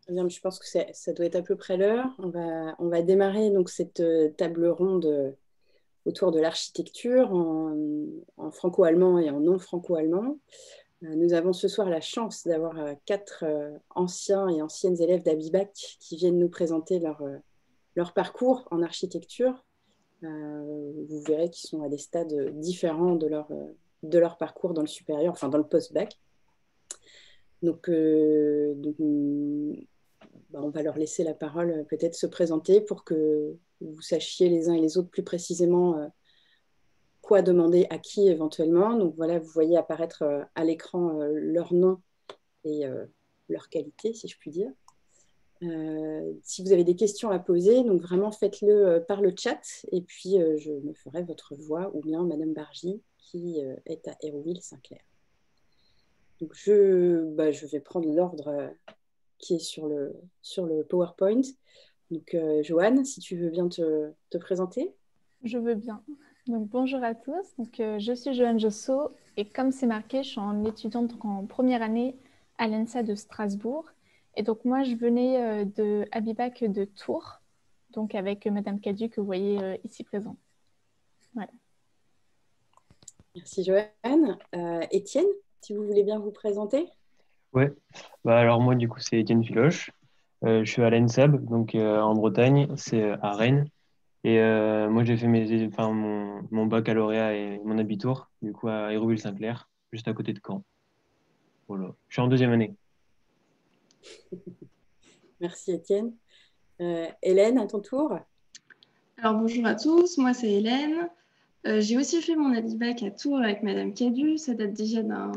Très bien, je pense que ça doit être à peu près l'heure. On va démarrer donc cette table ronde autour de l'architecture en franco-allemand et en non franco-allemand. Nous avons ce soir la chance d'avoir quatre anciens et anciennes élèves d'Abibac qui viennent nous présenter leur parcours en architecture. Vous verrez qu'ils sont à des stades différents de leur parcours dans le supérieur, enfin dans le post-bac. Donc, on va leur laisser la parole, peut-être se présenter pour que vous sachiez les uns et les autres plus précisément quoi demander à qui éventuellement. Donc voilà, vous voyez apparaître à l'écran leur nom et leur qualité, si je puis dire. Si vous avez des questions à poser, donc vraiment faites-le par le chat et puis je me ferai votre voix ou bien Madame Bargy qui est à Hérouville-Saint-Clair. Donc je vais prendre l'ordre qui est sur le PowerPoint. Donc Joanne, si tu veux bien te présenter. Je veux bien. Donc, bonjour à tous. Donc, je suis Joanne Josso et comme c'est marqué, je suis en étudiante en première année à l'ENSA de Strasbourg. Et donc, moi, je venais de Abibac de Tours, donc avec Madame Cadu que vous voyez ici présente. Voilà. Merci Joanne. Étienne, si vous voulez bien vous présenter. Ouais, bah alors moi du coup c'est Étienne Filoche. Je suis à l'ENSAB, donc en Bretagne, c'est à Rennes. Et moi j'ai fait mon baccalauréat et mon abitur du coup à Hérouville-Saint-Clair, juste à côté de Caen. Voilà. Je suis en deuxième année. Merci Étienne. Hélène, à ton tour. Alors bonjour à tous, moi c'est Hélène. J'ai aussi fait mon Abibac à Tours avec Madame Cadu, ça date déjà d'un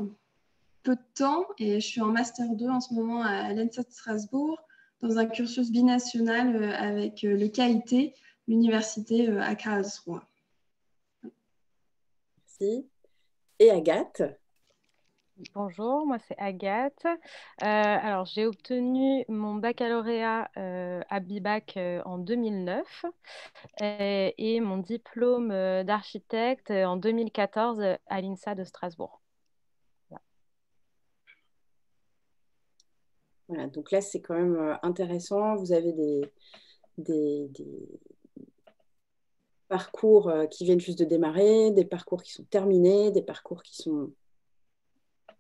peu de temps et je suis en Master 2 en ce moment à l'ENSA de Strasbourg dans un cursus binational avec le KIT, l'université à Karlsruhe. Merci. Et Agathe. Bonjour, moi c'est Agathe. Alors j'ai obtenu mon baccalauréat à Bibac en 2009 et mon diplôme d'architecte en 2014 à l'INSA de Strasbourg. Voilà. Voilà, donc là c'est quand même intéressant. Vous avez des parcours qui viennent juste de démarrer, des parcours qui sont terminés, des parcours qui sont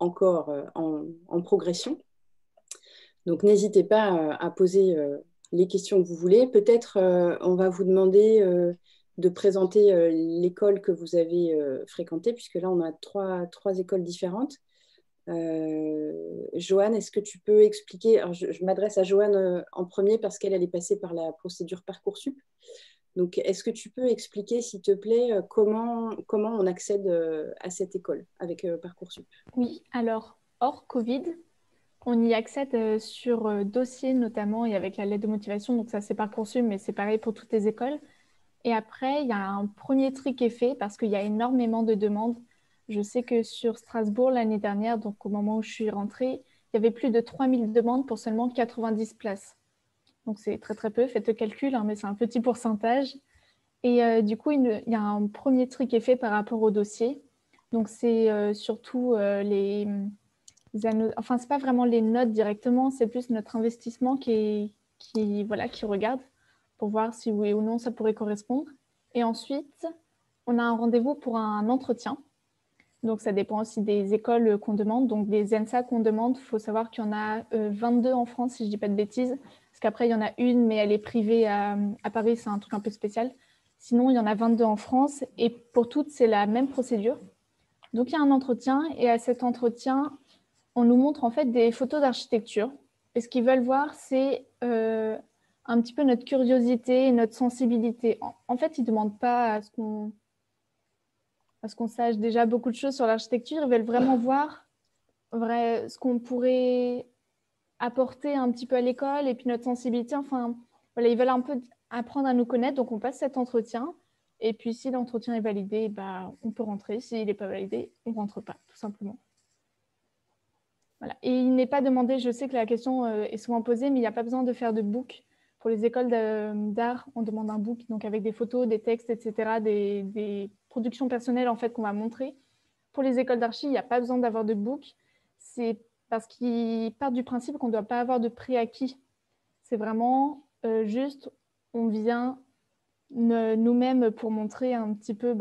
encore en progression. Donc n'hésitez pas à poser les questions que vous voulez. Peut-être on va vous demander de présenter l'école que vous avez fréquentée, puisque là on a trois écoles différentes. Joanne, est-ce que tu peux expliquer, alors je m'adresse à Joanne en premier parce qu'elle est passée par la procédure Parcoursup. Donc, est-ce que tu peux expliquer, s'il te plaît, comment on accède à cette école avec Parcoursup? Oui, alors, hors Covid, on y accède sur dossier notamment et avec la lettre de motivation. Donc, ça, c'est Parcoursup, mais c'est pareil pour toutes les écoles. Et après, il y a un premier tri qui est fait parce qu'il y a énormément de demandes. Je sais que sur Strasbourg, l'année dernière, donc au moment où je suis rentrée, il y avait plus de 3000 demandes pour seulement 90 places. Donc c'est très très peu, faites le calcul, hein, mais c'est un petit pourcentage. Et du coup, il y a un premier tri qui est fait par rapport au dossier. Donc c'est surtout enfin, c'est pas vraiment les notes directement, c'est plus notre investissement voilà, qui regarde pour voir si oui ou non ça pourrait correspondre. Et ensuite, on a un rendez-vous pour un entretien. Donc, ça dépend aussi des écoles qu'on demande. Donc, des ENSA qu'on demande, il faut savoir qu'il y en a 22 en France, si je ne dis pas de bêtises. Parce qu'après, il y en a une, mais elle est privée à Paris, c'est un truc un peu spécial. Sinon, il y en a 22 en France. Et pour toutes, c'est la même procédure. Donc, il y a un entretien. Et à cet entretien, on nous montre en fait des photos d'architecture. Et ce qu'ils veulent voir, c'est un petit peu notre curiosité et notre sensibilité. En fait, ils ne demandent pas à ce qu'on sache déjà beaucoup de choses sur l'architecture. Ils veulent vraiment voir ce qu'on pourrait apporter un petit peu à l'école et puis notre sensibilité. Enfin, voilà, ils veulent un peu apprendre à nous connaître. Donc, on passe cet entretien. Et puis, si l'entretien est validé, bah, on peut rentrer. S'il n'est pas validé, on ne rentre pas, tout simplement. Voilà. Et il n'est pas demandé, je sais que la question est souvent posée, mais il n'y a pas besoin de faire de book. Pour les écoles d'art, on demande un book, donc avec des photos, des textes, etc., des productions personnelles en fait, qu'on va montrer. Pour les écoles d'archi, il n'y a pas besoin d'avoir de book. C'est parce qu'ils partent du principe qu'on ne doit pas avoir de préacquis C'est vraiment juste, on vient nous-mêmes pour montrer un petit peu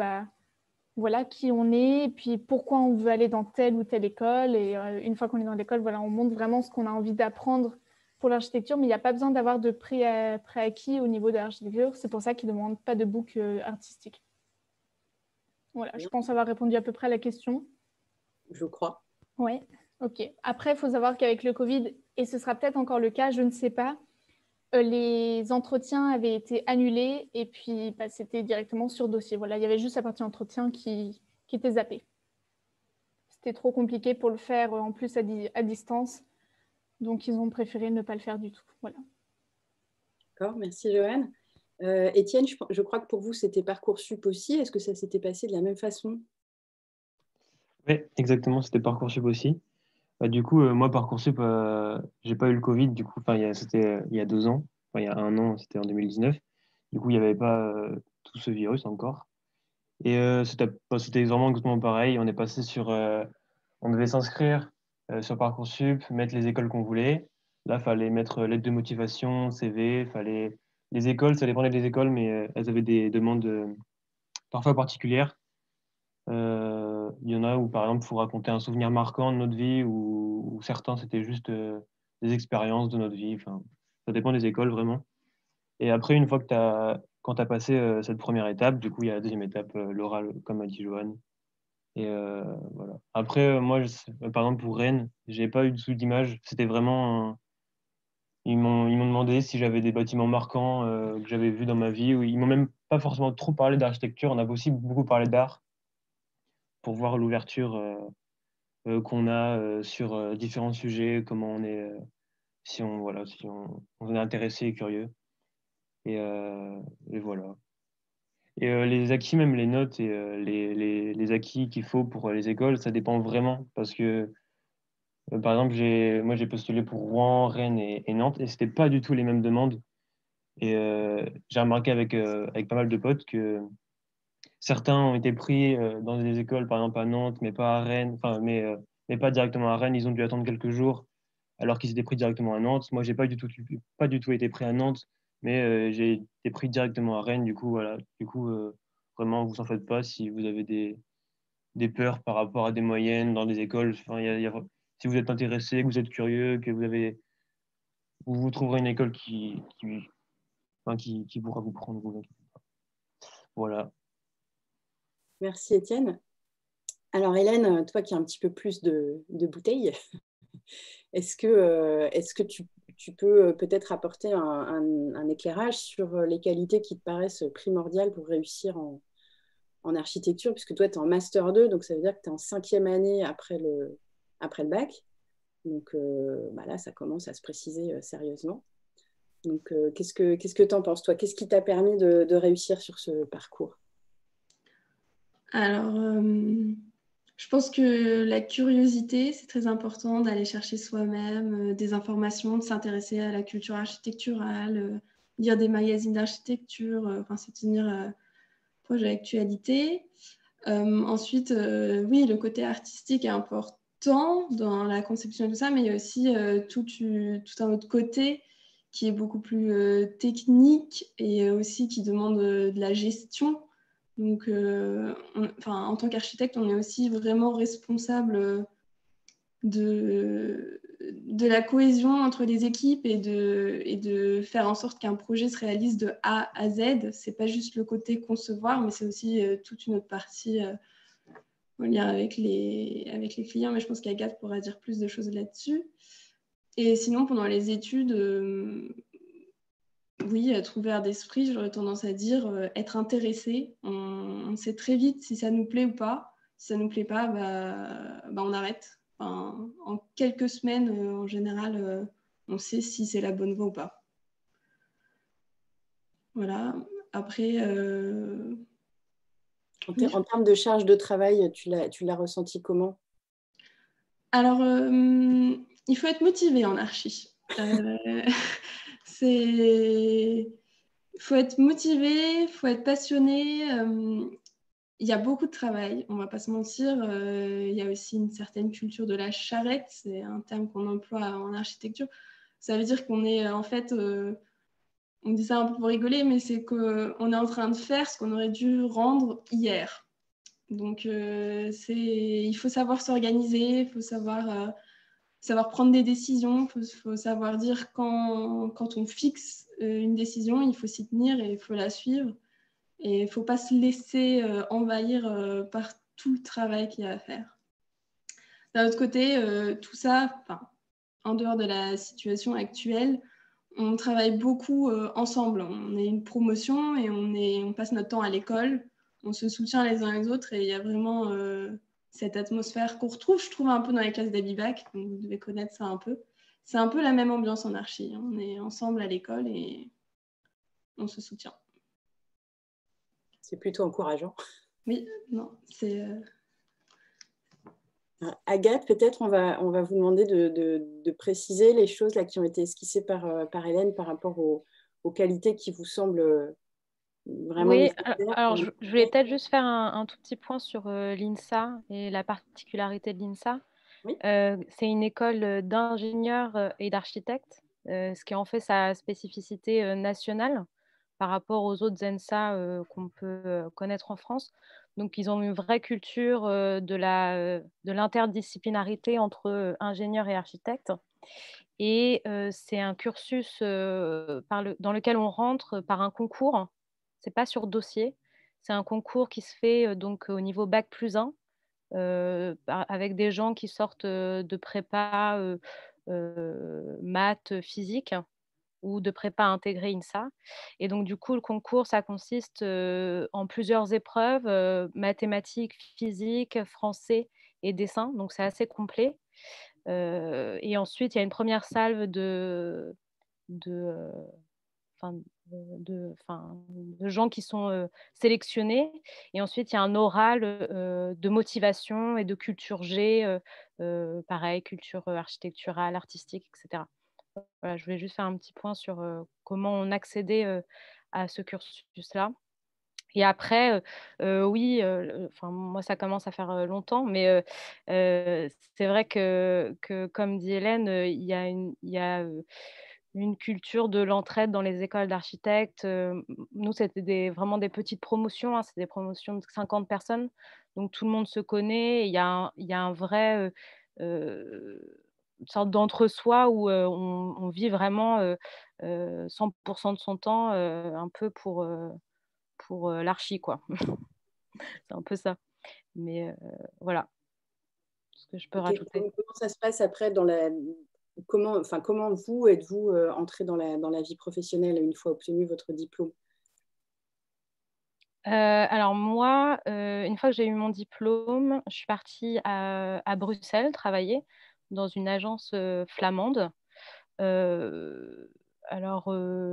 voilà, qui on est et puis pourquoi on veut aller dans telle ou telle école. Et une fois qu'on est dans l'école, voilà, on montre vraiment ce qu'on a envie d'apprendre pour l'architecture, mais il n'y a pas besoin d'avoir de préacquis au niveau de l'architecture. C'est pour ça qu'ils ne demandent pas de book artistique. Voilà, je pense avoir répondu à peu près à la question. Je crois. Oui, ok. Après, il faut savoir qu'avec le Covid, et ce sera peut-être encore le cas, je ne sais pas, les entretiens avaient été annulés et puis c'était directement sur dossier. Voilà, il y avait juste la partie entretien qui était zappée. C'était trop compliqué pour le faire en plus à distance, donc ils ont préféré ne pas le faire du tout. Voilà. D'accord, merci Joanne. Étienne, je crois que pour vous, c'était Parcoursup aussi. Est-ce que ça s'était passé de la même façon? Oui, exactement, c'était Parcoursup aussi. Du coup, moi, Parcoursup, j'ai pas eu le Covid, du coup, c'était il y a 2 ans, il y a 1 an, c'était en 2019. Du coup, il n'y avait pas tout ce virus encore. Et c'était vraiment exactement pareil. On devait s'inscrire sur Parcoursup, mettre les écoles qu'on voulait. Là, il fallait mettre lettre de motivation, CV, les écoles, ça dépendait des écoles, mais elles avaient des demandes parfois particulières. Il y en a où, par exemple, il faut raconter un souvenir marquant de notre vie, ou certains, c'était juste des expériences de notre vie. Enfin, ça dépend des écoles, vraiment. Et après, une fois quand tu as passé cette première étape, du coup, il y a la deuxième étape, l'oral, comme a dit Johan. Et voilà. Après, moi, par exemple, pour Rennes, j'ai pas eu de sous d'image. C'était vraiment. Ils m'ont demandé si j'avais des bâtiments marquants que j'avais vus dans ma vie. Ils m'ont même pas forcément trop parlé d'architecture. On a aussi beaucoup parlé d'art pour voir l'ouverture qu'on a sur différents sujets, comment on est, si on est intéressé et curieux. Et voilà. Et les acquis, même les notes et les acquis qu'il faut pour les écoles, ça dépend vraiment. Parce que, par exemple, moi, j'ai postulé pour Rouen, Rennes et Nantes, et c'était pas du tout les mêmes demandes. Et j'ai remarqué avec pas mal de potes que certains ont été pris dans des écoles, par exemple à Nantes, mais pas à Rennes, mais pas directement à Rennes. Ils ont dû attendre quelques jours, alors qu'ils étaient pris directement à Nantes. Moi, j'ai pas du tout été pris à Nantes, mais j'ai été pris directement à Rennes. Du coup, voilà. Du coup, vraiment, vous en faites pas si vous avez des peurs par rapport à des moyennes dans des écoles. Enfin, si vous êtes intéressé, que vous êtes curieux, vous trouverez une école qui pourra vous prendre. Voilà. Merci Étienne. Alors Hélène, toi qui as un petit peu plus de bouteilles, est-ce que tu peux peut-être apporter un éclairage sur les qualités qui te paraissent primordiales pour réussir en architecture, puisque toi, tu es en Master 2, donc ça veut dire que tu es en 5e année après le bac. Donc là, ça commence à se préciser sérieusement. Donc, qu'est-ce que tu en penses, toi? Qu'est-ce qui t'a permis de réussir sur ce parcours? Alors, je pense que la curiosité, c'est très important d'aller chercher soi-même des informations, de s'intéresser à la culture architecturale, lire des magazines d'architecture, se tenir proche de l'actualité. Ensuite, oui, le côté artistique est important dans la conception et tout ça, mais il y a aussi tout un autre côté qui est beaucoup plus technique et aussi qui demande de la gestion. Donc, en tant qu'architecte, on est aussi vraiment responsable de la cohésion entre les équipes et de faire en sorte qu'un projet se réalise de A à Z. C'est pas juste le côté concevoir, mais c'est aussi toute une autre partie en lien avec les clients. Mais je pense qu'Agathe pourra dire plus de choses là-dessus. Et sinon, pendant les études, oui, être ouvert d'esprit, j'aurais tendance à dire être intéressé. On sait très vite si ça nous plaît ou pas. Si ça nous plaît pas, on arrête. En quelques semaines, en général, on sait si c'est la bonne voie ou pas. Voilà. Après, En termes de charge de travail, tu l'as ressenti comment? alors, il faut être motivé en archi. Il faut être motivé, il faut être passionné. Il y a beaucoup de travail, on ne va pas se mentir. Il y a aussi une certaine culture de la charrette, c'est un terme qu'on emploie en architecture. Ça veut dire qu'on est en fait, on dit ça un peu pour rigoler, mais c'est qu'on est en train de faire ce qu'on aurait dû rendre hier. Donc, il faut savoir s'organiser, il faut savoir prendre des décisions, il faut savoir dire quand on fixe une décision, il faut s'y tenir et il faut la suivre. Et il ne faut pas se laisser envahir par tout le travail qu'il y a à faire. D'un autre côté, tout ça, en dehors de la situation actuelle, on travaille beaucoup ensemble. On est une promotion et on passe notre temps à l'école. On se soutient les uns les autres et il y a vraiment cette atmosphère qu'on retrouve, je trouve, un peu dans les classes d'Abibac. Vous devez connaître ça un peu. C'est un peu la même ambiance en archi. On est ensemble à l'école et on se soutient. C'est plutôt encourageant. Oui, non, c'est... Agathe, peut-être on va vous demander de préciser les choses là, qui ont été esquissées par Hélène par rapport aux qualités qui vous semblent vraiment Oui, nécessaires. alors je voulais peut-être juste faire un tout petit point sur l'INSA et la particularité de l'INSA. Oui. C'est une école d'ingénieurs et d'architectes, ce qui en fait sa spécificité nationale par rapport aux autres ENSA qu'on peut connaître en France. Donc, ils ont une vraie culture de l'interdisciplinarité entre ingénieurs et architectes. Et c'est un cursus dans lequel on rentre par un concours. Ce n'est pas sur dossier. C'est un concours qui se fait donc au niveau bac+1 avec des gens qui sortent de prépa maths, physique ou de prépa intégrée INSA. Et donc, du coup, le concours, ça consiste en plusieurs épreuves, mathématiques, physique, français et dessin. Donc, c'est assez complet. Et ensuite, il y a une première salve de, enfin, de gens qui sont sélectionnés. Et ensuite, il y a un oral de motivation et de culture G, pareil, culture architecturale, artistique, etc. Voilà, je voulais juste faire un petit point sur comment on accédait à ce cursus-là. Et après, oui, moi, ça commence à faire longtemps, mais c'est vrai que, comme dit Hélène, il y a une culture de l'entraide dans les écoles d'architectes. Nous, c'était vraiment des petites promotions, hein, c'est des promotions de 50 personnes, donc tout le monde se connaît. Il y a un vrai, une sorte d'entre-soi où on vit vraiment 100% de son temps un peu pour l'archi, quoi. C'est un peu ça. Mais voilà ce que je peux Okay. rajouter. Comment ça se passe après comment vous êtes-vous entré dans la vie professionnelle une fois obtenu votre diplôme? Alors moi, une fois que j'ai eu mon diplôme, je suis partie à Bruxelles travailler dans une agence flamande. Alors,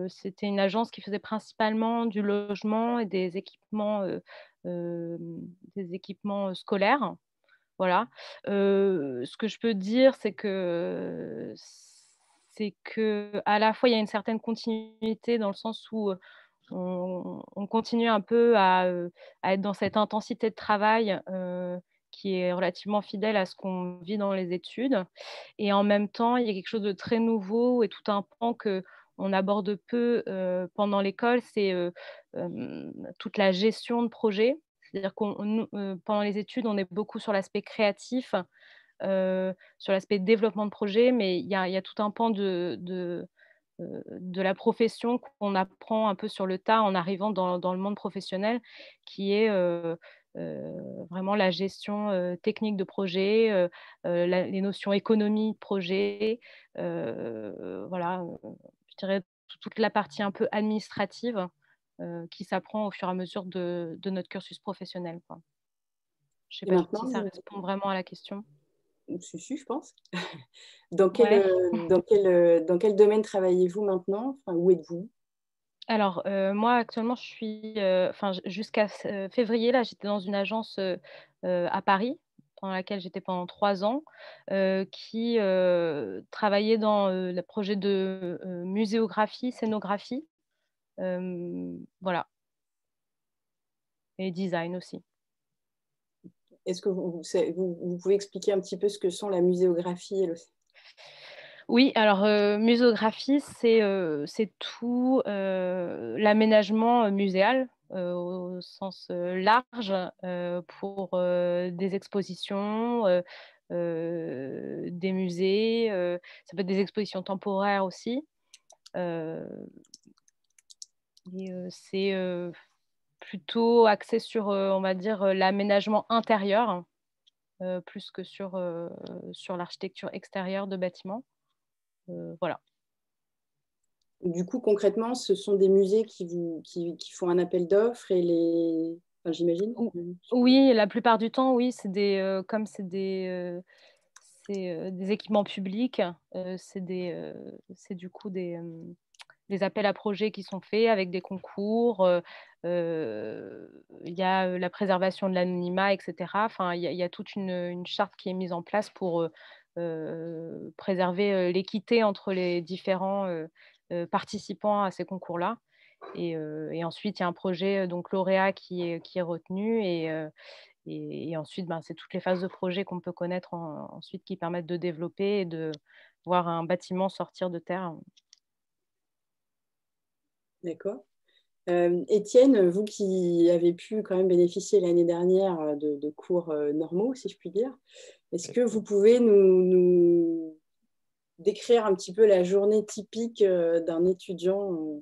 c'était une agence qui faisait principalement du logement et euh, des équipements scolaires. Voilà. Ce que je peux dire, c'est que à la fois, il y a une certaine continuité dans le sens où on continue un peu à être dans cette intensité de travail qui est relativement fidèle à ce qu'on vit dans les études. Et en même temps, il y a quelque chose de très nouveau et tout un pan qu'on aborde peu pendant l'école, c'est toute la gestion de projet. C'est-à-dire pendant les études, on est beaucoup sur l'aspect créatif, sur l'aspect développement de projet, mais il y a tout un pan de la profession qu'on apprend un peu sur le tas en arrivant dans le monde professionnel, qui est vraiment la gestion technique de projet, les notions économie de projet, voilà, je dirais toute la partie un peu administrative qui s'apprend au fur et à mesure de notre cursus professionnel, quoi. Je ne sais Et pas maintenant, si ça répond vraiment à la question. je pense. Dans Ouais. dans quel domaine travaillez-vous maintenant? Enfin, où êtes-vous? Alors, moi, actuellement, je suis, jusqu'à février, là, j'étais dans une agence à Paris, dans laquelle j'étais pendant 3 ans, qui travaillait dans le projet de muséographie, scénographie, voilà, et design aussi. Est-ce que vous pouvez expliquer un petit peu ce que sont la muséographie et le... Oui, alors muséographie, c'est tout l'aménagement muséal au sens large pour des expositions, des musées, ça peut être des expositions temporaires aussi. Euh, et c'est plutôt axé sur, on va dire, l'aménagement intérieur plus que sur l'architecture extérieure de bâtiments. Voilà. Du coup, concrètement, ce sont des musées qui font un appel d'offres et les... Enfin, j'imagine. Oui, la plupart du temps, oui, comme c'est des équipements publics, c'est du coup des appels à projets qui sont faits avec des concours. Il y a la préservation de l'anonymat, etc. Enfin, il y a toute une charte qui est mise en place pour préserver l'équité entre les différents participants à ces concours-là. Et ensuite, il y a un projet donc lauréat qui est retenu. Et ensuite, ben, c'est toutes les phases de projet qu'on peut connaître ensuite qui permettent de développer et de voir un bâtiment sortir de terre. D'accord. Étienne, vous qui avez pu quand même bénéficier l'année dernière de cours normaux, si je puis dire, est-ce que vous pouvez nous décrire un petit peu la journée typique d'un étudiant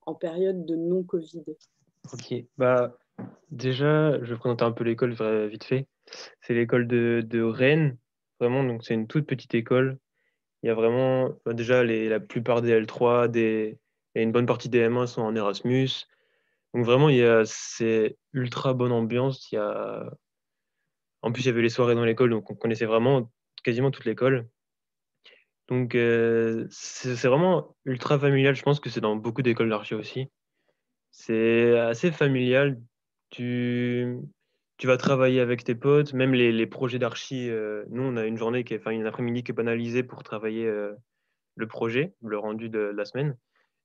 en période de non-Covid? Ok, bah déjà, je vais présenter un peu l'école vite fait. C'est l'école de Rennes, vraiment, donc c'est une toute petite école. Il y a vraiment, bah, déjà, la plupart des L3, et une bonne partie des M1 sont en Erasmus. Donc vraiment, c'est ultra bonne ambiance. En plus, il y avait les soirées dans l'école, donc on connaissait vraiment quasiment toute l'école. Donc c'est vraiment ultra familial. Je pense que c'est dans beaucoup d'écoles d'archi aussi. C'est assez familial. Tu, tu vas travailler avec tes potes, même les projets d'archi. Nous, on a une journée enfin une après-midi qui est banalisée pour travailler le projet, le rendu de la semaine.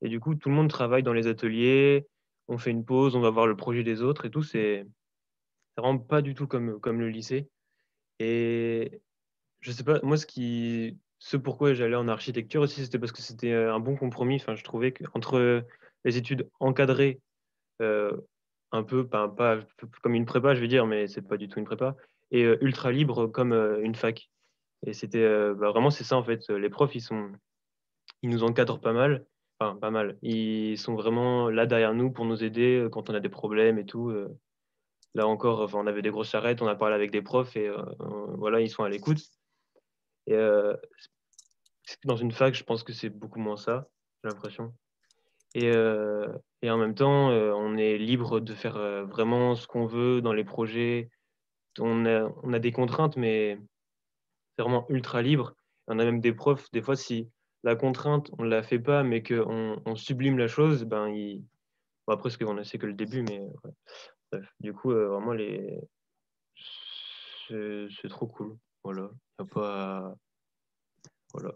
Et du coup, tout le monde travaille dans les ateliers. On fait une pause, on va voir le projet des autres et tout. C'est vraiment pas du tout comme le lycée. Et je sais pas, moi, ce pourquoi j'allais en architecture aussi, c'était parce que c'était un bon compromis. Enfin, je trouvais qu'entre les études encadrées, euh, un peu, pas comme une prépa, je vais dire, mais c'est pas du tout une prépa, et ultra libre comme une fac. Et c'était vraiment, c'est ça en fait. Les profs, ils nous encadrent pas mal. Enfin, pas mal. Ils sont vraiment là derrière nous pour nous aider quand on a des problèmes et tout. Là encore, enfin, on avait des grosses charrettes, on a parlé avec des profs et voilà, ils sont à l'écoute. Et dans une fac, je pense que c'est beaucoup moins ça, j'ai l'impression. Et, euh, et en même temps, on est libre de faire vraiment ce qu'on veut dans les projets. On a des contraintes, mais c'est vraiment ultra libre. On a même des profs, des fois, si la contrainte, on ne la fait pas, mais qu'on sublime la chose, ben, bon, après, c'est que le début, mais ouais. Bref. Du coup, vraiment, c'est trop cool. Voilà. Y a pas... Voilà.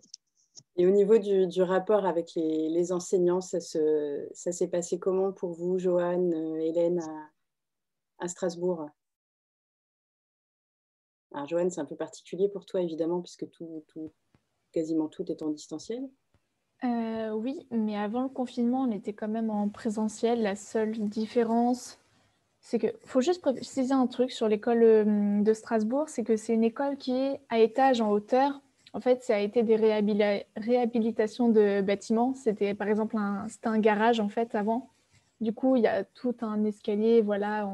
Et au niveau du rapport avec les enseignants, ça s'est passé comment pour vous, Joanne, Hélène, à Strasbourg? Alors, Joanne, c'est un peu particulier pour toi, évidemment, puisque quasiment tout est en distanciel. Oui, mais avant le confinement, on était quand même en présentiel. La seule différence, c'est que faut juste préciser un truc sur l'école de Strasbourg, c'est que c'est une école qui est à étage en hauteur. En fait, ça a été des réhabilitations de bâtiments. C'était par exemple c'était un garage en fait avant. Du coup, il y a tout un escalier voilà,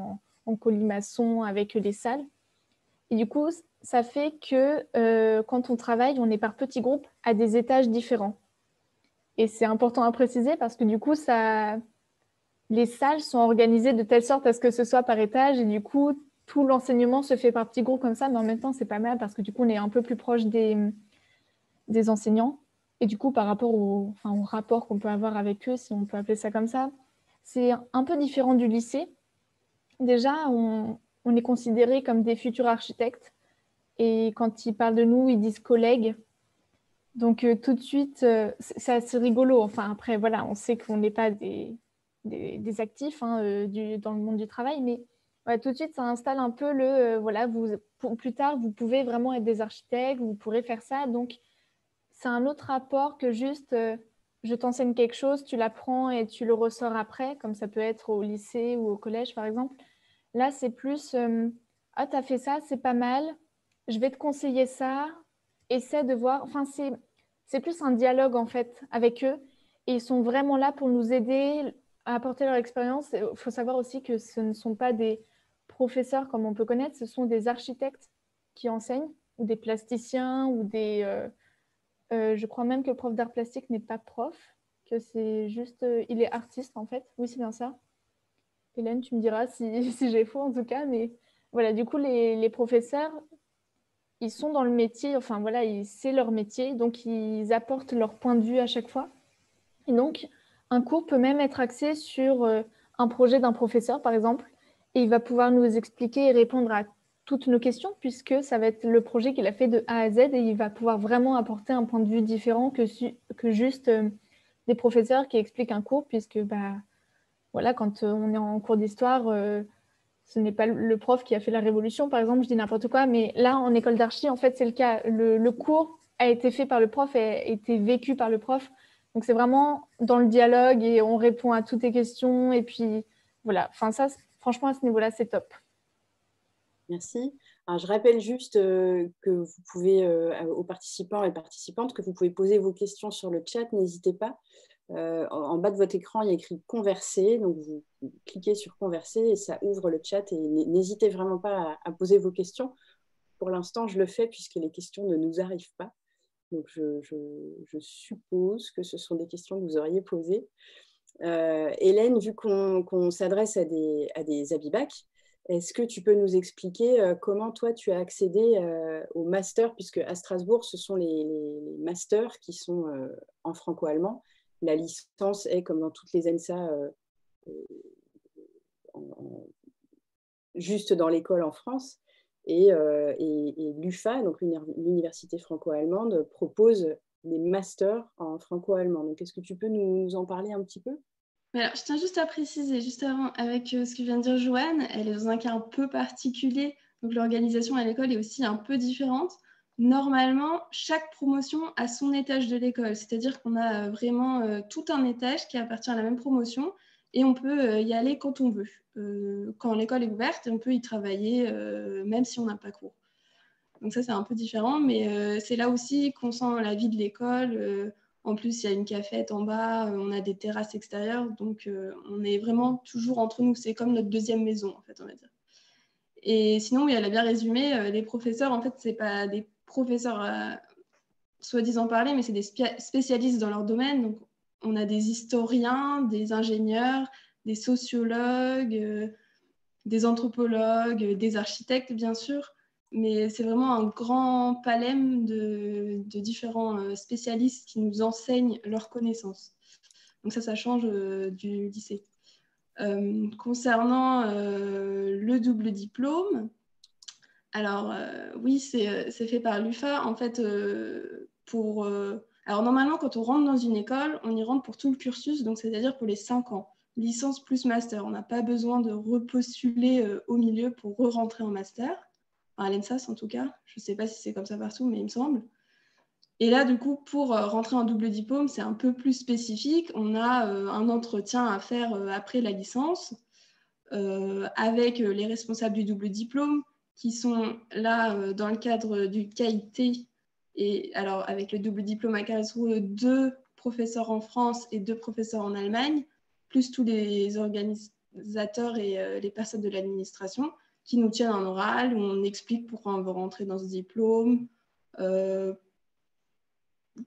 en colimaçon avec les salles. Et du coup, ça fait que quand on travaille, on est par petits groupes à des étages différents. Et c'est important à préciser parce que du coup, les salles sont organisées de telle sorte à ce que ce soit par étage. Et du coup, tout l'enseignement se fait par petits groupes comme ça. Mais en même temps, c'est pas mal parce que du coup, on est un peu plus proche des enseignants. Et du coup, par rapport au rapport qu'on peut avoir avec eux, si on peut appeler ça comme ça, c'est un peu différent du lycée. Déjà, on est considérés comme des futurs architectes. Et quand ils parlent de nous, ils disent collègues. Donc tout de suite, c'est assez rigolo. Enfin, après, voilà, on sait qu'on n'est pas des actifs hein, dans le monde du travail, mais ouais, tout de suite, ça installe un peu voilà, plus tard, vous pouvez vraiment être des architectes, vous pourrez faire ça. Donc, c'est un autre rapport que juste je t'enseigne quelque chose, tu l'apprends et tu le ressors après, comme ça peut être au lycée ou au collège par exemple. Là, c'est plus ah, tu as fait ça, c'est pas mal, je vais te conseiller ça, essaie de voir. Enfin, c'est plus un dialogue en fait avec eux et ils sont vraiment là pour nous aider à apporter leur expérience. Il faut savoir aussi que ce ne sont pas des professeurs comme on peut connaître, ce sont des architectes qui enseignent ou des plasticiens ou je crois même que le prof d'art plastique n'est pas prof, que c'est juste il est artiste en fait. Oui, c'est bien ça. Hélène, tu me diras si, si j'ai faux en tout cas, mais voilà, du coup, les professeurs, ils sont dans le métier, enfin voilà, c'est leur métier, donc ils apportent leur point de vue à chaque fois. Et donc, un cours peut même être axé sur un projet d'un professeur, par exemple, et il va pouvoir nous expliquer et répondre à toutes nos questions, puisque ça va être le projet qu'il a fait de A à Z, et il va pouvoir vraiment apporter un point de vue différent que juste des professeurs qui expliquent un cours, puisque bah, voilà, quand on est en cours d'histoire, ce n'est pas le prof qui a fait la révolution, par exemple, je dis n'importe quoi, mais là, en école d'archi, en fait, c'est le cas. Le cours a été fait par le prof et a été vécu par le prof. Donc, c'est vraiment dans le dialogue et on répond à toutes tes questions. Et puis, voilà. Enfin, ça, franchement, à ce niveau-là, c'est top. Merci. Alors, je rappelle juste que vous pouvez, aux participants et participantes, que vous pouvez poser vos questions sur le chat, n'hésitez pas. En bas de votre écran, il y a écrit Converser. Donc, vous cliquez sur Converser et ça ouvre le chat. Et n'hésitez vraiment pas à poser vos questions. Pour l'instant, je le fais puisque les questions ne nous arrivent pas. Donc, je suppose que ce sont des questions que vous auriez posées. Hélène, vu qu'on s'adresse à des Abibac, est-ce que tu peux nous expliquer comment toi tu as accédé au master, puisque à Strasbourg, ce sont les masters qui sont en franco-allemand. La licence est, comme dans toutes les ENSA, juste dans l'école en France. Et l'UFA, donc l'université franco-allemande, propose des masters en franco-allemand. Donc, est-ce que tu peux nous en parler un petit peu ? Alors, je tiens juste à préciser, juste avant, avec ce que vient de dire Joanne, elle est dans un cas un peu particulier, donc l'organisation à l'école est aussi un peu différente. Normalement, chaque promotion a son étage de l'école, c'est-à-dire qu'on a vraiment tout un étage qui appartient à la même promotion et on peut y aller quand on veut. Quand l'école est ouverte, on peut y travailler même si on n'a pas cours. Donc ça, c'est un peu différent, mais c'est là aussi qu'on sent la vie de l'école. En plus, il y a une cafette en bas, on a des terrasses extérieures, donc on est vraiment toujours entre nous. C'est comme notre deuxième maison, en fait, on va dire. Et sinon, oui, elle a bien résumé, les professeurs, en fait, ce n'est pas des professeurs soi-disant parler, mais c'est des spécialistes dans leur domaine. Donc, on a des historiens, des ingénieurs, des sociologues, des anthropologues, des architectes, bien sûr. Mais c'est vraiment un grand palème de différents spécialistes qui nous enseignent leurs connaissances. Donc ça change du lycée. Concernant le double diplôme, alors oui, c'est fait par l'UFA. En fait, alors normalement, quand on rentre dans une école, on y rentre pour tout le cursus, donc c'est-à-dire pour les 5 ans. Licence plus master. On n'a pas besoin de repostuler au milieu pour re-rentrer en master. Enfin, à l'ENSAS en tout cas. Je ne sais pas si c'est comme ça partout, mais il me semble. Et là, du coup, pour rentrer en double diplôme, c'est un peu plus spécifique. On a un entretien à faire après la licence avec les responsables du double diplôme qui sont là dans le cadre du KIT. Et alors, avec le double diplôme à Karlsruhe, 2 professeurs en France et 2 professeurs en Allemagne, plus tous les organisateurs et les personnes de l'administration qui nous tiennent un oral où on explique pourquoi on veut rentrer dans ce diplôme,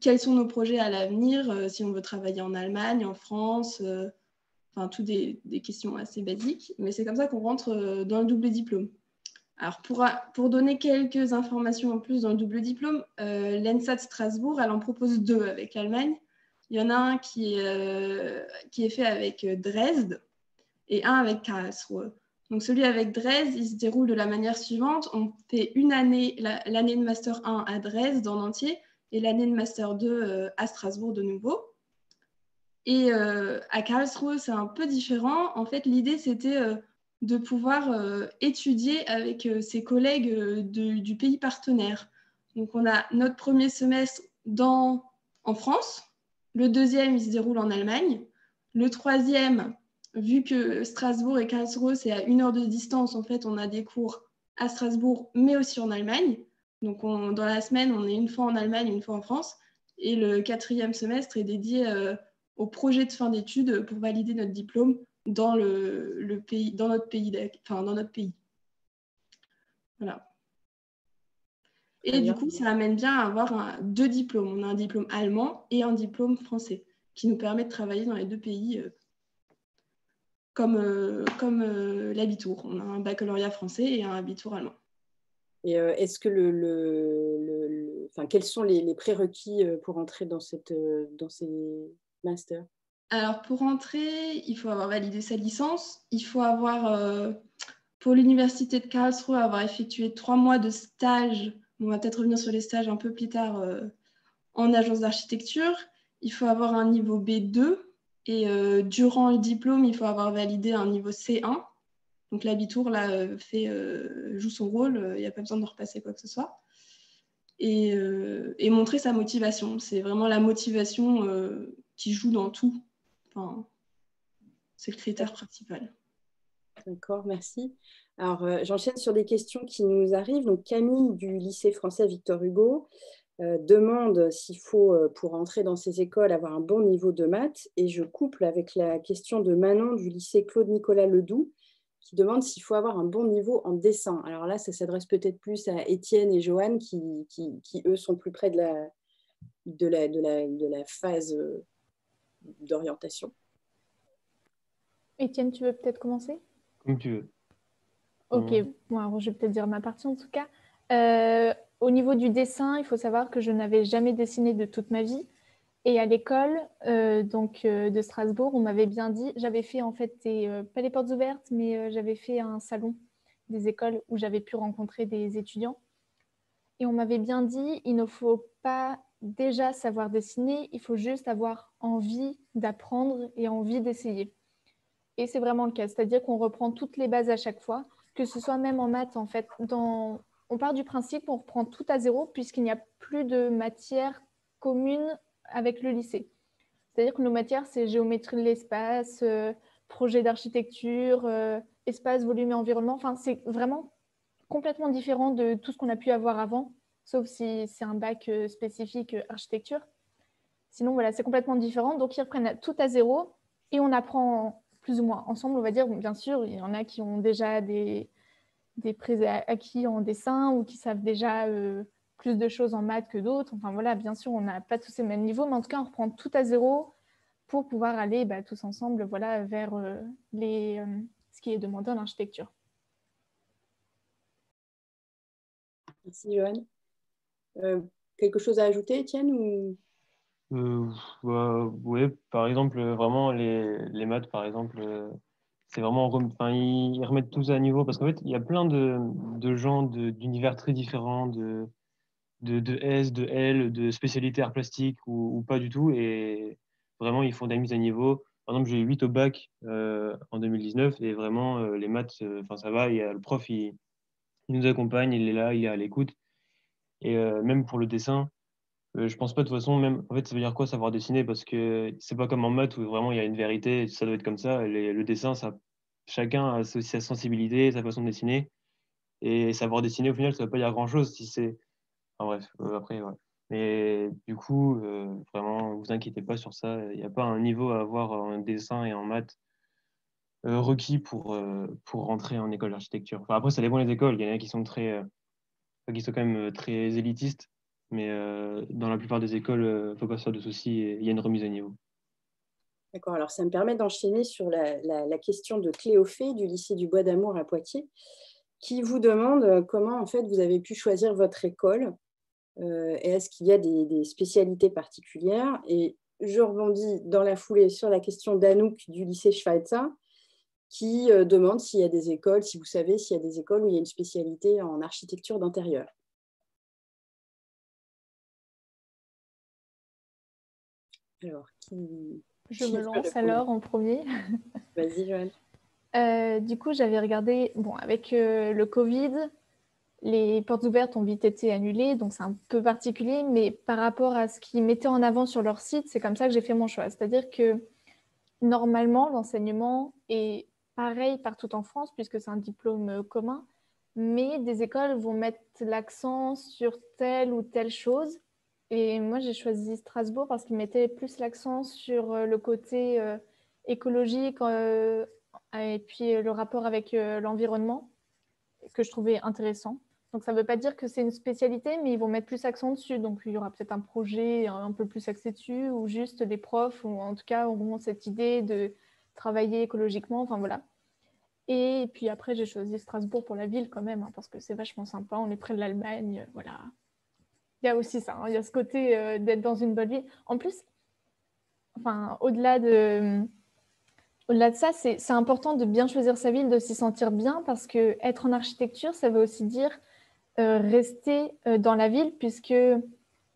quels sont nos projets à l'avenir, si on veut travailler en Allemagne, en France, enfin, toutes des questions assez basiques. Mais c'est comme ça qu'on rentre dans le double diplôme. Alors, pour donner quelques informations en plus dans le double diplôme, l'ENSA de Strasbourg, elle en propose 2 avec l'Allemagne. Il y en a un qui est fait avec Dresde et un avec Karlsruhe. Donc, celui avec Dresde, il se déroule de la manière suivante. On fait une année, l'année de Master 1 à Dresde en entier et l'année de Master 2 à Strasbourg de nouveau. Et à Karlsruhe, c'est un peu différent. En fait, l'idée, c'était de pouvoir étudier avec ses collègues du pays partenaire. Donc, on a notre premier semestre en France. Le deuxième, il se déroule en Allemagne. Le troisième, vu que Strasbourg et Karlsruhe, c'est à 1 heure de distance, en fait, on a des cours à Strasbourg, mais aussi en Allemagne. Donc, dans la semaine, on est une fois en Allemagne, une fois en France. Et le 4e semestre est dédié au projet de fin d'études pour valider notre diplôme dans notre pays. Voilà. Et du coup, ça amène bien à avoir 2 diplômes. On a un diplôme allemand et un diplôme français qui nous permet de travailler dans les 2 pays comme l'Abitur. On a un baccalauréat français et un Abitur allemand. Et est-ce que quels sont les prérequis pour entrer dans ces masters? Alors, pour entrer, il faut avoir validé sa licence. Il faut avoir, pour l'université de Karlsruhe, avoir effectué 3 mois de stage. On va peut-être revenir sur les stages un peu plus tard en agence d'architecture. Il faut avoir un niveau B2 et durant le diplôme, il faut avoir validé un niveau C1. Donc l'Abitur là, joue son rôle, il n'y a pas besoin de repasser quoi que ce soit. Et montrer sa motivation. C'est vraiment la motivation qui joue dans tout. Enfin, c'est le critère principal. D'accord, merci. Alors, j'enchaîne sur des questions qui nous arrivent. Donc, Camille du lycée français Victor Hugo demande s'il faut, pour entrer dans ces écoles, avoir un bon niveau de maths. Et je couple avec la question de Manon du lycée Claude-Nicolas Ledoux, qui demande s'il faut avoir un bon niveau en dessin. Alors là, ça s'adresse peut-être plus à Étienne et Joanne, qui eux, sont plus près de la phase d'orientation. Étienne, tu veux peut-être commencer? Comme tu veux. Ok, bon, alors je vais peut-être dire ma partie en tout cas. Au niveau du dessin, il faut savoir que je n'avais jamais dessiné de toute ma vie. Et à l'école de Strasbourg, on m'avait bien dit, j'avais fait en fait pas les portes ouvertes, mais j'avais fait un salon des écoles où j'avais pu rencontrer des étudiants. Et on m'avait bien dit, il ne faut pas déjà savoir dessiner, il faut juste avoir envie d'apprendre et envie d'essayer. Et c'est vraiment le cas, c'est-à-dire qu'on reprend toutes les bases à chaque fois, que ce soit même en maths, en fait. On part du principe qu'on reprend tout à zéro puisqu'il n'y a plus de matière commune avec le lycée. C'est-à-dire que nos matières, c'est géométrie de l'espace, projet d'architecture, espace, volume et environnement. Enfin, c'est vraiment complètement différent de tout ce qu'on a pu avoir avant, sauf si c'est un bac spécifique architecture. Sinon, voilà, c'est complètement différent. Donc, ils reprennent tout à zéro et on apprend plus ou moins ensemble, on va dire. Bon, bien sûr, il y en a qui ont déjà des préacquis en dessin ou qui savent déjà plus de choses en maths que d'autres. Enfin, voilà, bien sûr, on n'a pas tous les mêmes niveaux, mais en tout cas, on reprend tout à zéro pour pouvoir aller tous ensemble voilà, vers ce qui est demandé en architecture. Merci, Joanne. Quelque chose à ajouter, Étienne ou... Oui, par exemple, vraiment, les maths, par exemple, c'est vraiment, ils remettent tout ça à niveau parce qu'en fait, il y a plein de gens d'univers très différents, de S, de L, de spécialités arts plastiques ou pas du tout. Et vraiment, ils font des mises à niveau. Par exemple, j'ai eu 8 au bac en 2019 et vraiment, les maths, ça va. Le prof, il nous accompagne, il est là, il est à l'écoute. Et même pour le dessin, je pense pas de toute façon, même, en fait, ça veut dire quoi savoir dessiner? Parce que c'est pas comme en maths où vraiment il y a une vérité, ça doit être comme ça. Le dessin, chacun a aussi sa sensibilité, sa façon de dessiner. Et savoir dessiner, au final, ça veut pas dire grand-chose si c'est. Enfin bref, après, ouais. Mais du coup, vraiment, vous inquiétez pas sur ça. Il n'y a pas un niveau à avoir en dessin et en maths requis pour rentrer en école d'architecture. Enfin, après, ça dépend des écoles. Il y en a qui sont qui sont quand même très élitistes. Mais dans la plupart des écoles, il ne faut pas se faire de soucis. Il y a une remise à niveau. D'accord, alors ça me permet d'enchaîner sur la question de Cléophée du lycée du Bois d'Amour à Poitiers, qui vous demande comment en fait vous avez pu choisir votre école et est-ce qu'il y a des spécialités particulières. Et je rebondis dans la foulée sur la question d'Anouk du lycée Schweitzer, qui demande s'il y a des écoles, si vous savez s'il y a des écoles où il y a une spécialité en architecture d'intérieur. Alors, Je me lance alors en premier. Vas-y, Joanne. Du coup, j'avais regardé, avec le Covid, les portes ouvertes ont vite été annulées, donc c'est un peu particulier, mais par rapport à ce qu'ils mettaient en avant sur leur site, c'est comme ça que j'ai fait mon choix. C'est-à-dire que normalement, l'enseignement est pareil partout en France, puisque c'est un diplôme commun, mais des écoles vont mettre l'accent sur telle ou telle chose. Et moi, j'ai choisi Strasbourg parce qu'ils mettaient plus l'accent sur le côté écologique et puis le rapport avec l'environnement, que je trouvais intéressant. Donc, ça ne veut pas dire que c'est une spécialité, mais ils vont mettre plus accent dessus. Donc, il y aura peut-être un projet un peu plus axé dessus, ou juste des profs, ou en tout cas, auront cette idée de travailler écologiquement. Enfin, voilà. Et puis après, j'ai choisi Strasbourg pour la ville quand même, hein, parce que c'est vachement sympa. On est près de l'Allemagne. Voilà. Il y a aussi ça. Hein, il y a ce côté d'être dans une bonne ville. En plus, enfin, au-delà de ça, c'est important de bien choisir sa ville, de s'y sentir bien, parce que être en architecture, ça veut aussi dire rester dans la ville, puisque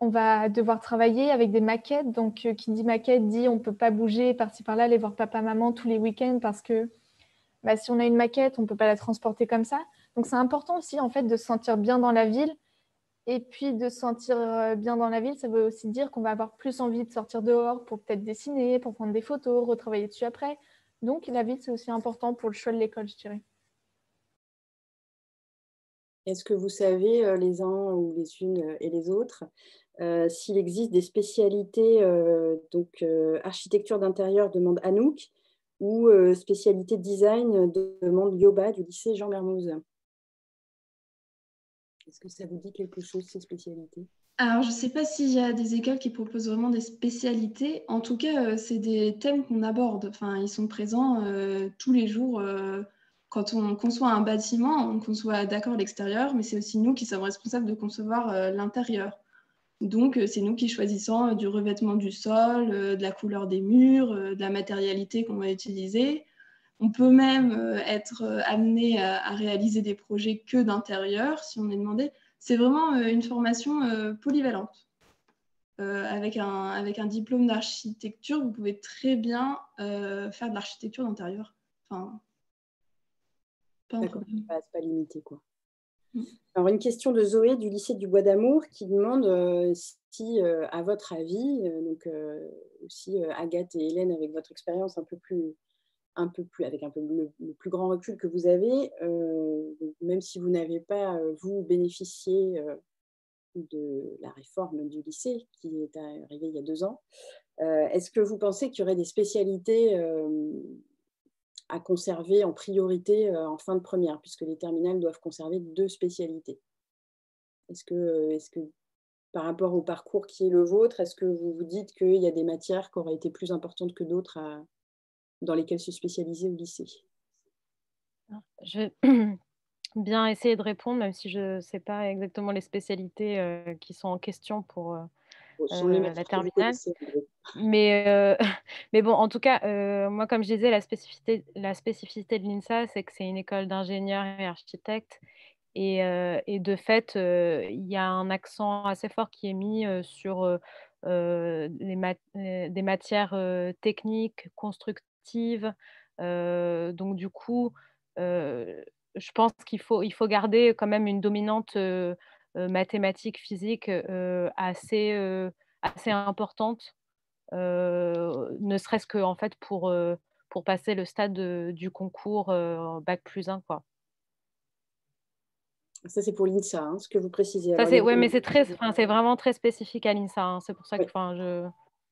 on va devoir travailler avec des maquettes. Donc, qui dit maquette dit on ne peut pas bouger par-ci par-là, aller voir papa, maman tous les week-ends, parce que si on a une maquette, on ne peut pas la transporter comme ça. Donc, c'est important aussi en fait de se sentir bien dans la ville. Et puis, de se sentir bien dans la ville, ça veut aussi dire qu'on va avoir plus envie de sortir dehors pour peut-être dessiner, pour prendre des photos, retravailler dessus après. Donc, la ville, c'est aussi important pour le choix de l'école, je dirais. Est-ce que vous savez, les uns ou les unes et les autres, s'il existe des spécialités, architecture d'intérieur demande Anouk, ou spécialité design demande Yoba du lycée Jean Mermoz? Est-ce que ça vous dit quelque chose, ces spécialités? Alors, je ne sais pas s'il y a des écoles qui proposent vraiment des spécialités. En tout cas, c'est des thèmes qu'on aborde. Enfin, ils sont présents tous les jours. Quand on conçoit un bâtiment, on conçoit d'accord l'extérieur, mais c'est aussi nous qui sommes responsables de concevoir l'intérieur. Donc, c'est nous qui choisissons du revêtement du sol, de la couleur des murs, de la matérialité qu'on va utiliser. On peut même être amené à réaliser des projets que d'intérieur, si on est demandé. C'est vraiment une formation polyvalente. Avec un diplôme d'architecture, vous pouvez très bien faire de l'architecture d'intérieur. Enfin, pas un D'accord, problème. c'est pas limité, quoi. Mm. Alors, une question de Zoé du lycée du Bois d'Amour qui demande si, à votre avis, aussi Agathe et Hélène, avec votre expérience avec un peu le plus grand recul que vous avez, même si vous n'avez pas, vous, bénéficié de la réforme du lycée qui est arrivée il y a 2 ans, est-ce que vous pensez qu'il y aurait des spécialités à conserver en priorité en fin de première, puisque les terminales doivent conserver 2 spécialités? Est-ce que par rapport au parcours qui est le vôtre, est-ce que vous vous dites qu'il y a des matières qui auraient été plus importantes que d'autres dans lesquelles se spécialiser au lycée? Je vais bien essayer de répondre, même si je ne sais pas exactement les spécialités qui sont en question pour Bon, ce sont les la matières que vous terminale. connaissez, en gros. Mais, mais bon, en tout cas, moi, comme je disais, la spécificité de l'INSA, c'est que c'est une école d'ingénieurs et architectes. Et de fait, il y a un accent assez fort qui est mis sur des matières techniques, constructives. Donc, du coup, je pense qu'il faut garder quand même une dominante mathématique, physique assez importante, ne serait-ce que en fait, pour passer le stade du concours bac+1, quoi. Ça, c'est pour l'INSA, hein, ce que vous précisez. Ça, Alors, il y c'est a ouais, mais des... c'est vraiment très spécifique à l'INSA, hein. C'est pour ça que, Oui. enfin,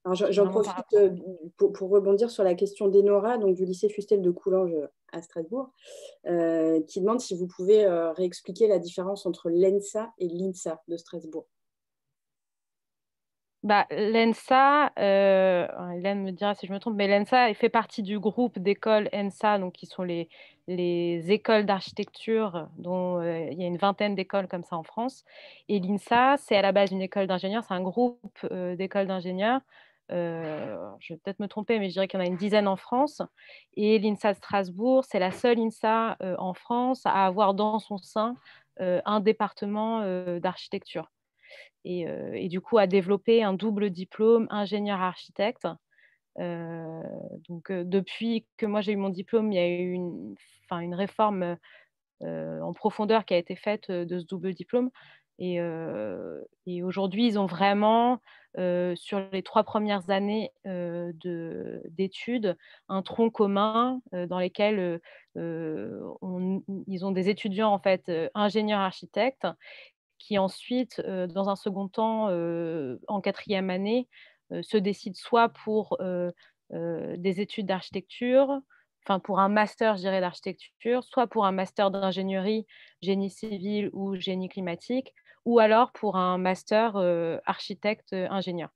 Alors, j'en vraiment par profite rapport. pour rebondir sur la question d'Enora, donc du lycée Fustel de Coulanges à Strasbourg, qui demande si vous pouvez réexpliquer la différence entre l'ENSA et l'INSA de Strasbourg. L'ENSA, Hélène me dira si je me trompe, mais l'ENSA fait partie du groupe d'écoles ENSA, donc qui sont les écoles d'architecture, dont il y a une vingtaine d'écoles comme ça en France. Et l'INSA, c'est à la base une école d'ingénieurs, c'est un groupe d'écoles d'ingénieurs. Je vais peut-être me tromper, mais je dirais qu'il y en a une dizaine en France. Et l'INSA de Strasbourg, c'est la seule INSA en France à avoir dans son sein un département d'architecture. Et du coup, à développer un double diplôme ingénieur-architecte. Donc, depuis que moi j'ai eu mon diplôme, il y a eu une réforme en profondeur qui a été faite de ce double diplôme. Et aujourd'hui, ils ont vraiment, sur les 3 premières années d'études, un tronc commun dans lesquels ils ont des étudiants en fait, ingénieurs architectes qui ensuite, dans un second temps, en quatrième année, se décident soit pour des études d'architecture, enfin pour un master, je dirais, d'architecture, soit pour un master d'ingénierie, génie civil ou génie climatique, ou alors pour un master architecte ingénieur.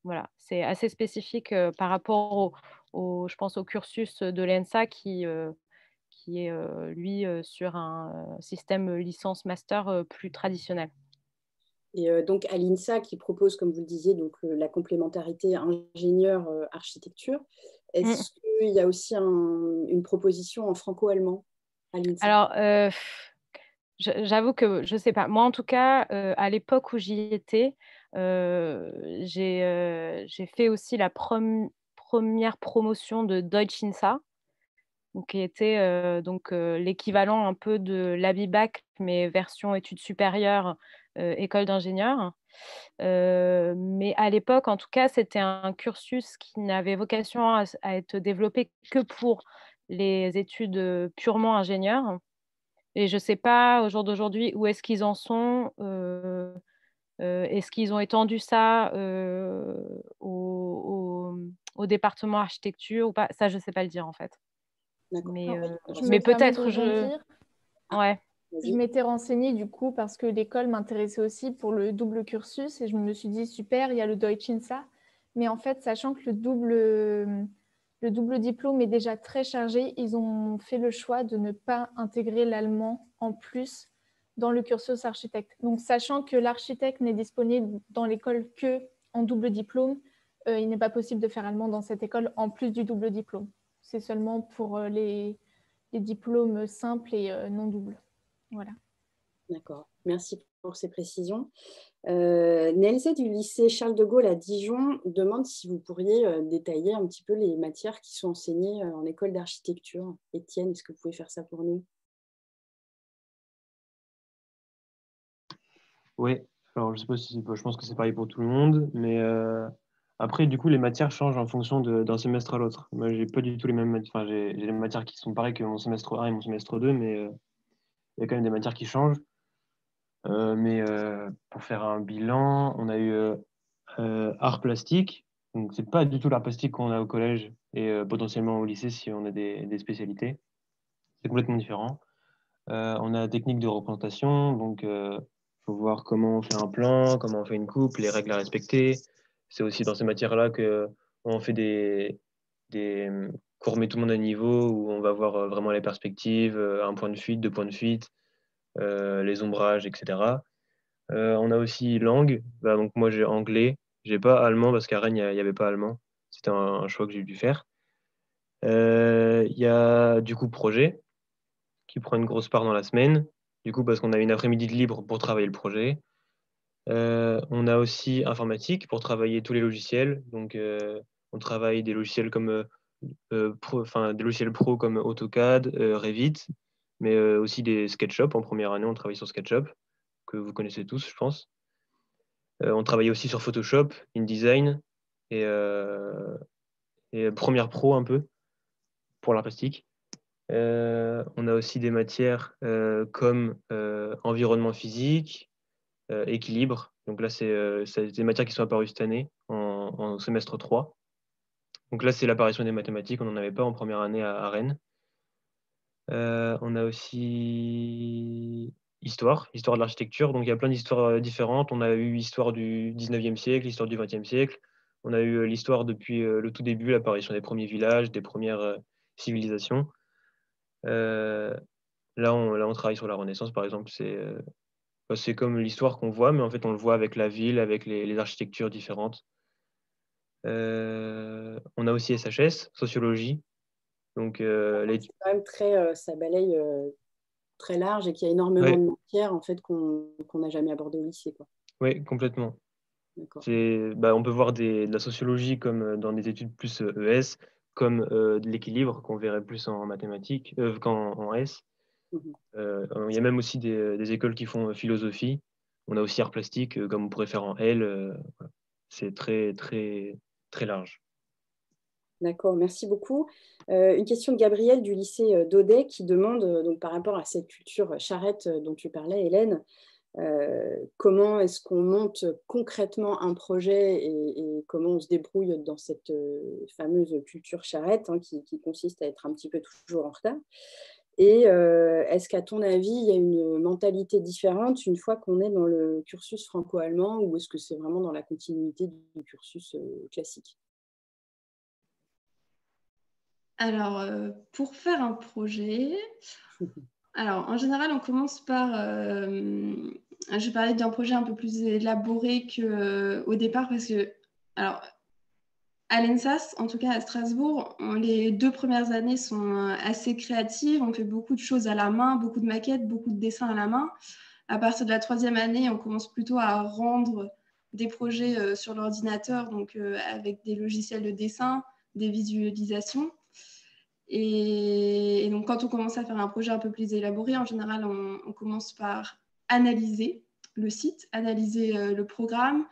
Voilà, c'est assez spécifique par rapport je pense, au cursus de l'ENSA qui est, lui, sur un système licence-master plus traditionnel. Et donc à l'INSA qui propose, comme vous le disiez, donc, la complémentarité ingénieur-architecture, Mmh. est-ce qu'il y a aussi une proposition en franco-allemand à l'INSA? Alors, j'avoue que je ne sais pas. Moi, en tout cas, à l'époque où j'y étais, j'ai fait aussi la première promotion de Deutsch INSA, donc qui était, l'équivalent un peu de l'ABIBAC, mais version études supérieures, école d'ingénieur. Mais à l'époque, en tout cas, c'était un cursus qui n'avait vocation à être développé que pour les études, purement ingénieurs. Et je ne sais pas, au jour d'aujourd'hui, où est-ce qu'ils en sont, est-ce qu'ils ont étendu ça, au département architecture ou pas? Ça, je ne sais pas le dire, en fait. D'accord. Mais Je mais me permets de peut-être je rebondir. ouais. Je Vas-y. m'étais renseignée du coup parce que l'école m'intéressait aussi pour le double cursus et je me suis dit super, il y a le Deutsch INSA. Mais en fait, sachant que le double diplôme est déjà très chargé, ils ont fait le choix de ne pas intégrer l'allemand en plus dans le cursus architecte. Donc, sachant que l'architecte n'est disponible dans l'école que en double diplôme, il n'est pas possible de faire allemand dans cette école en plus du double diplôme. C'est seulement pour les diplômes simples et non doubles. Voilà. D'accord. Merci pour ces précisions. Nelze du lycée Charles de Gaulle à Dijon demande si vous pourriez détailler un petit peu les matières qui sont enseignées en école d'architecture. Étienne, est-ce que vous pouvez faire ça pour nous? Oui, alors je sais pas si, je pense que c'est pareil pour tout le monde, mais après, du coup, les matières changent en fonction d'un semestre à l'autre. Moi, j'ai pas du tout les mêmes matières, enfin, j'ai des matières qui sont pareilles que mon semestre 1 et mon semestre 2, mais il y a quand même des matières qui changent. Mais pour faire un bilan, on a eu art plastique. Donc, c'est pas du tout l'art plastique qu'on a au collège et potentiellement au lycée si on a des spécialités. C'est complètement différent. On a technique de représentation, donc faut voir comment on fait un plan, comment on fait une coupe, les règles à respecter. C'est aussi dans ces matières-là que on fait des qu'on remet tout le monde à niveau, où on va voir vraiment les perspectives, un point de fuite, deux points de fuite, les ombrages, etc. On a aussi langue. Bah, donc moi j'ai anglais, j'ai pas allemand parce qu'à Rennes il y avait pas allemand. C'était un choix que j'ai dû faire. Il y a du coup projet qui prend une grosse part dans la semaine, du coup parce qu'on a une après-midi de libre pour travailler le projet. On a aussi informatique pour travailler tous les logiciels. Donc on travaille des logiciels comme des logiciels pro comme AutoCAD, Revit, mais aussi des SketchUp. En première année, on travaille sur SketchUp, que vous connaissez tous, je pense. On travaille aussi sur Photoshop, InDesign et Premiere Pro un peu pour l'art plastique. On a aussi des matières comme environnement physique, équilibre. Donc là, c'est des matières qui sont apparues cette année en semestre 3. Donc là, c'est l'apparition des mathématiques. On n'en avait pas en première année à Rennes. On a aussi histoire de l'architecture. Donc il y a plein d'histoires différentes. On a eu l'histoire du 19e siècle, l'histoire du 20e siècle. On a eu l'histoire depuis le tout début, l'apparition des premiers villages, des premières civilisations. Euh, là, on travaille sur la Renaissance, par exemple. C'est comme l'histoire qu'on voit, mais en fait, on le voit avec la ville, avec les architectures différentes. On a aussi SHS, sociologie. Donc, C'est quand même ça balaye très large et qu'il y a énormément ouais, de matières en fait qu'on n'a jamais abordées au lycée, quoi. ouais, complètement. D'accord. On peut voir de la sociologie comme dans des études plus ES, comme de l'équilibre qu'on verrait plus en mathématiques qu'en S. Mhm. Il y a même aussi des écoles qui font philosophie. On a aussi art plastique, comme on pourrait faire en L. Voilà. C'est très, très, très large. D'accord, merci beaucoup. Une question de Gabriel du lycée d'Audet qui demande, donc, par rapport à cette culture charrette dont tu parlais, Hélène, comment est-ce qu'on monte concrètement un projet et comment on se débrouille dans cette fameuse culture charrette, hein, qui consiste à être un petit peu toujours en retard. Et est-ce qu'à ton avis, il y a une mentalité différente une fois qu'on est dans le cursus franco-allemand ou est-ce que c'est vraiment dans la continuité du cursus classique? Alors, pour faire un projet, alors en général, on commence par... je vais parler d'un projet un peu plus élaboré qu'au départ parce que, alors, à l'ENSAS, en tout cas à Strasbourg, les 2 premières années sont assez créatives. On fait beaucoup de choses à la main, beaucoup de maquettes, beaucoup de dessins à la main. À partir de la 3e année, on commence plutôt à rendre des projets sur l'ordinateur, donc avec des logiciels de dessin, des visualisations. Et donc, quand on commence à faire un projet un peu plus élaboré, en général, on commence par analyser le site, analyser le programme.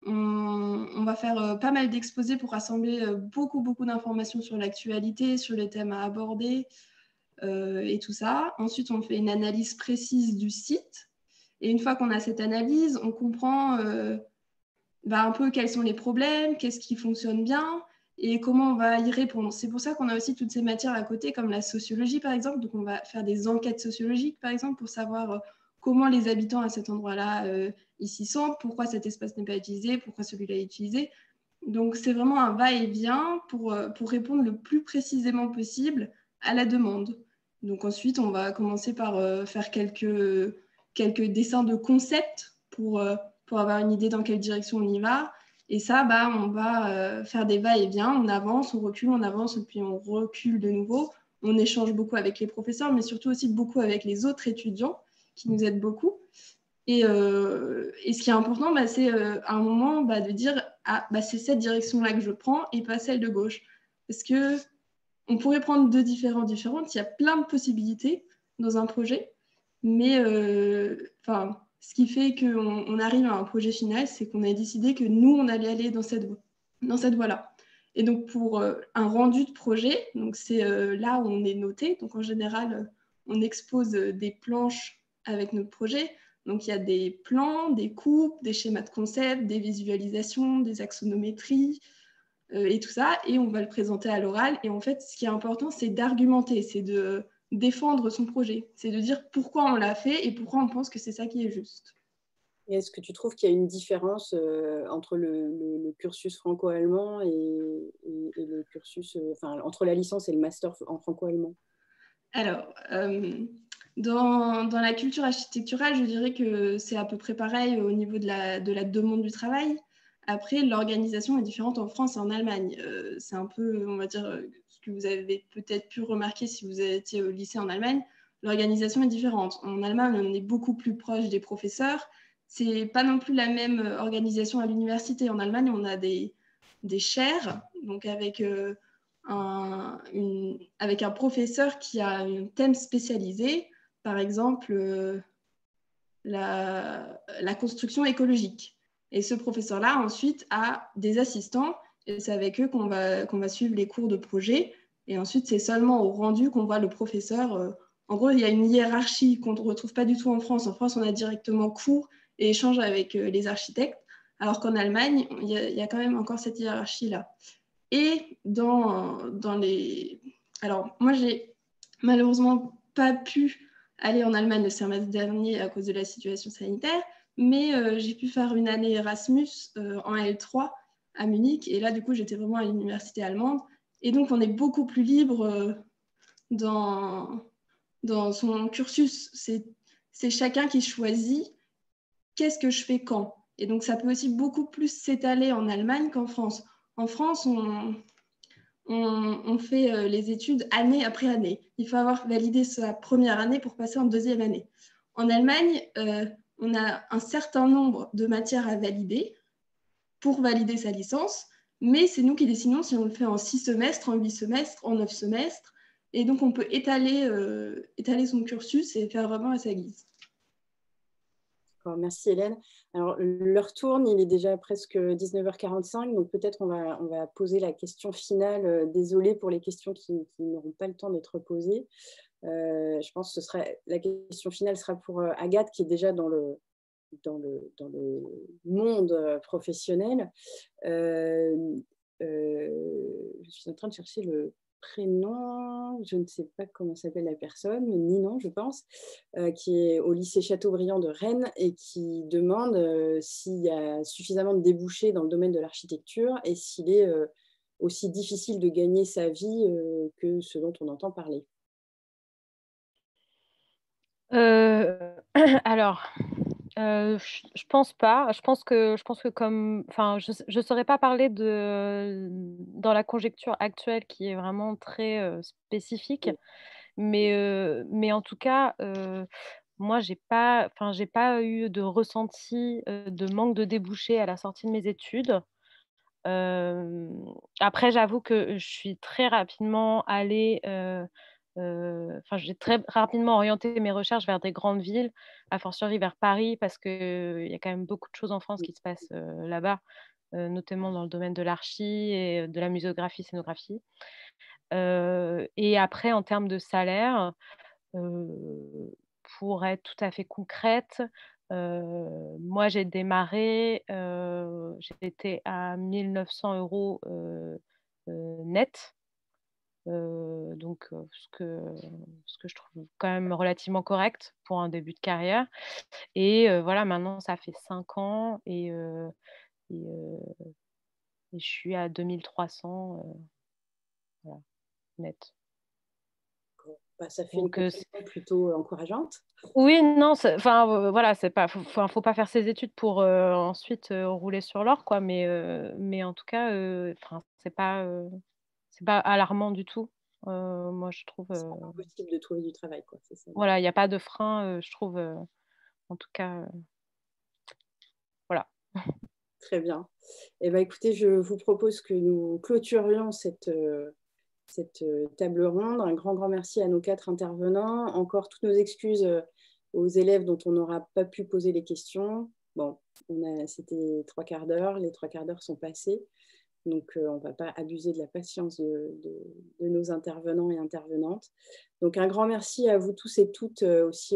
On va faire pas mal d'exposés pour rassembler beaucoup d'informations sur l'actualité, sur les thèmes à aborder et tout ça. Ensuite, on fait une analyse précise du site. Et une fois qu'on a cette analyse, on comprend un peu quels sont les problèmes, qu'est-ce qui fonctionne bien et comment on va y répondre. C'est pour ça qu'on a aussi toutes ces matières à côté, comme la sociologie, par exemple. Donc, on va faire des enquêtes sociologiques, par exemple, pour savoir comment les habitants à cet endroit-là ils s'y sentent, pourquoi cet espace n'est pas utilisé, pourquoi celui-là est utilisé. Donc, c'est vraiment un va-et-vient pour répondre le plus précisément possible à la demande. Donc, ensuite, on va commencer par faire quelques dessins de concept pour avoir une idée dans quelle direction on y va. Et ça, on va faire des va-et-vient, on avance, on avance, puis on recule de nouveau. On échange beaucoup avec les professeurs, mais surtout aussi beaucoup avec les autres étudiants qui nous aident beaucoup. Et ce qui est important, c'est à un moment de dire c'est cette direction-là que je prends et pas celle de gauche. Parce qu'on pourrait prendre deux différentes. Il y a plein de possibilités dans un projet, mais ce qui fait qu'on arrive à un projet final, c'est qu'on a décidé que nous, on allait aller dans cette voie-là. Et donc, pour un rendu de projet, donc c'est là où on est noté. Donc, en général, on expose des planches avec notre projet. Donc, il y a des plans, des coupes, des schémas de concept, des visualisations, des axonométries et tout ça. Et on va le présenter à l'oral. Et en fait, ce qui est important, c'est d'argumenter, c'est de défendre son projet. C'est de dire pourquoi on l'a fait et pourquoi on pense que c'est ça qui est juste. Et est-ce que tu trouves qu'il y a une différence entre le cursus franco-allemand et le cursus, entre la licence et le master en franco-allemand? Alors, dans la culture architecturale, je dirais que c'est à peu près pareil au niveau de la demande du travail. Après, l'organisation est différente en France et en Allemagne. C'est un peu, on va dire, ce que vous avez peut-être pu remarquer si vous étiez au lycée en Allemagne. L'organisation est différente. En Allemagne, on est beaucoup plus proche des professeurs. C'est pas non plus la même organisation à l'université. En Allemagne, on a des chaires, donc avec un professeur qui a un thème spécialisé, par exemple la construction écologique. Et ce professeur-là, ensuite, a des assistants, et c'est avec eux qu'on va suivre les cours de projet. Et ensuite, c'est seulement au rendu qu'on voit le professeur. En gros, il y a une hiérarchie qu'on ne retrouve pas du tout en France. En France, on a directement cours et échange avec les architectes, alors qu'en Allemagne, il y a quand même encore cette hiérarchie-là. Et dans les... Alors, moi, j'ai malheureusement pas pu aller en Allemagne le semestre dernier à cause de la situation sanitaire, mais j'ai pu faire une année Erasmus en L3 à Munich. Et là, du coup, j'étais vraiment à l'université allemande. Et donc, on est beaucoup plus libre dans son cursus. C'est chacun qui choisit qu'est-ce que je fais quand. Et donc, ça peut aussi beaucoup plus s'étaler en Allemagne qu'en France. En France, on fait les études année après année. Il faut avoir validé sa première année pour passer en deuxième année. En Allemagne, on a un certain nombre de matières à valider pour valider sa licence, mais c'est nous qui décidons si on le fait en 6 semestres, en 8 semestres, en 9 semestres. Et donc, on peut étaler son cursus et faire vraiment à sa guise. Merci Hélène. Alors, l'heure tourne, il est déjà presque 19h45, donc peut-être on va poser la question finale. Désolée pour les questions qui n'auront pas le temps d'être posées. Je pense que la question finale sera pour Agathe, qui est déjà dans le monde professionnel. Je suis en train de chercher le prénom, je ne sais pas comment s'appelle la personne, Ninon, je pense, qui est au lycée Chateaubriand de Rennes et qui demande s'il y a suffisamment de débouchés dans le domaine de l'architecture et s'il est aussi difficile de gagner sa vie que ce dont on entend parler. Alors, je pense pas. Je pense que comme, enfin, je saurais pas parler dans la conjecture actuelle qui est vraiment très spécifique, mais en tout cas, moi j'ai pas eu de ressenti de manque de débouchés à la sortie de mes études. Après, j'avoue que je suis très rapidement allée, j'ai très rapidement orienté mes recherches vers des grandes villes, a fortiori vers Paris, parce qu'il y a quand même beaucoup de choses en France qui se passent là-bas, notamment dans le domaine de l'archi et de la muséographie, scénographie. Et après, en termes de salaire, pour être tout à fait concrète, moi j'ai démarré, j'étais à 1 900 € net, donc ce que je trouve quand même relativement correct pour un début de carrière et voilà, maintenant ça fait 5 ans et et je suis à 2 300, voilà, net. Ça fait une Donc progression plutôt encourageante. oui, non, voilà, c'est pas faut pas faire ses études pour, ensuite, rouler sur l'or, quoi, mais en tout cas, c'est pas alarmant du tout. Moi, je trouve, C'est encore possible de trouver du travail, quoi, c'est ça. voilà, il y a pas de frein, je trouve, en tout cas, voilà. Très bien. Eh ben, écoutez, je vous propose que nous clôturions cette table ronde. Un grand merci à nos 4 intervenants. Encore toutes nos excuses aux élèves dont on n'aura pas pu poser les questions. Bon, c'était 3 quarts d'heure, les 3 quarts d'heure sont passés. Donc, on ne va pas abuser de la patience de nos intervenants et intervenantes. Donc, un grand merci à vous tous et toutes aussi